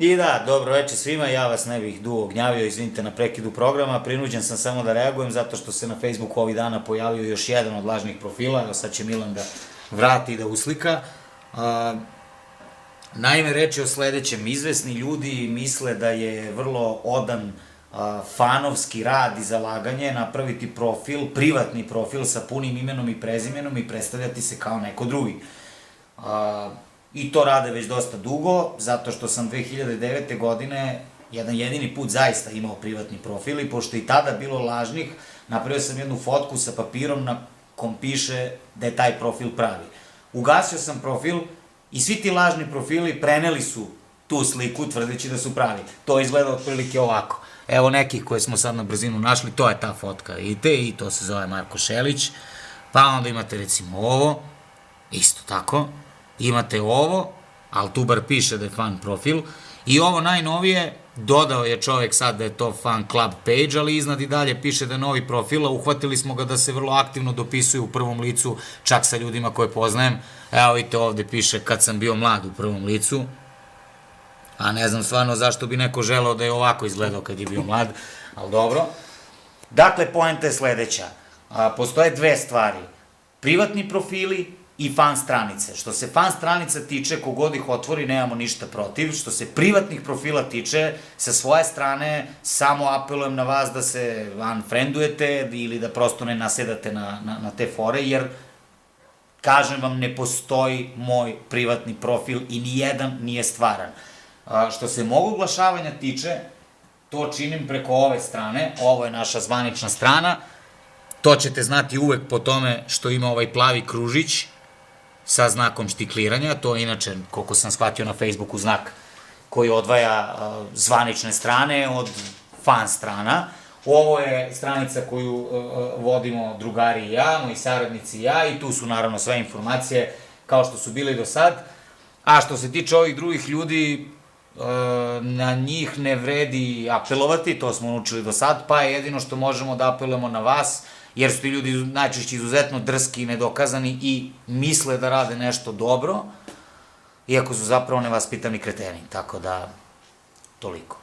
I da, dobro večer svima, ja vas ne bih dugo gnjavio, izvinite na prekidu programa, prinuđen sam samo da reagujem zato što se na Facebooku ovih dana pojavio još jedan od lažnih profila, evo sad će Milan da vrati i da uslika. Naime, reč je o sledećem, izvesni ljudi misle da je vrlo odan fanovski rad i zalaganje napraviti profil, privatni profil sa punim imenom i prezimenom i predstavljati se kao neko drugi. I to rade već dosta dugo, zato što sam 2009. godine jedan jedini put zaista imao privatni profil i pošto i tada bilo lažnih, napravio sam jednu fotku sa papirom na kom piše da je taj profil pravi. Ugasio sam profil i svi ti lažni profili preneli su tu sliku tvrdeći da su pravi. To izgleda otprilike ovako. Evo nekih koje smo sad na brzinu našli, to je ta fotka, vidite, i to se zove Marko Šelić. Pa onda imate recimo ovo, isto tako. Imate ovo, ali tu bar piše da je fan profil, i ovo najnovije, dodao je čovek sad da je to fan club page, ali iznad i dalje piše da je novi profil, a uhvatili smo ga da se vrlo aktivno dopisuje u prvom licu, čak sa ljudima koje poznajem. Evo vidite ovde piše kad sam bio mlad u prvom licu, a ne znam stvarno zašto bi neko želeo da je ovako izgledao kad je bio mlad, ali dobro. Dakle, poenta je sledeća, postoje dve stvari, privatni profili i fan stranice. Što se fan stranica tiče, kogod ih otvori, nemamo ništa protiv. Što se privatnih profila tiče, sa svoje strane, samo apelujem na vas da se unfriendujete ili da prosto ne nasedate na te fore, jer, kažem vam, ne postoji moj privatni profil i nijedan nije stvaran. Što se mog oglašavanja tiče, to činim preko ove strane, ovo je naša zvanična strana, to ćete znati uvek po tome što ima ovaj plavi kružić, sa znakom štikliranja, to je inače, koliko sam shvatio na Facebooku, znak koji odvaja zvanične strane od fan strana. Ovo je stranica koju vodimo drugari i ja, moji saradnici i ja, i tu su naravno sve informacije kao što su bili do sad. A što se tiče ovih drugih ljudi, na njih ne vredi apelovati, to smo naučili do sad, pa je jedino što možemo da apelujemo na vas, jer su ti ljudi najčešće izuzetno drski i nedokazani i misle da rade nešto dobro, iako su zapravo nevaspitani kreteni, tako da, toliko.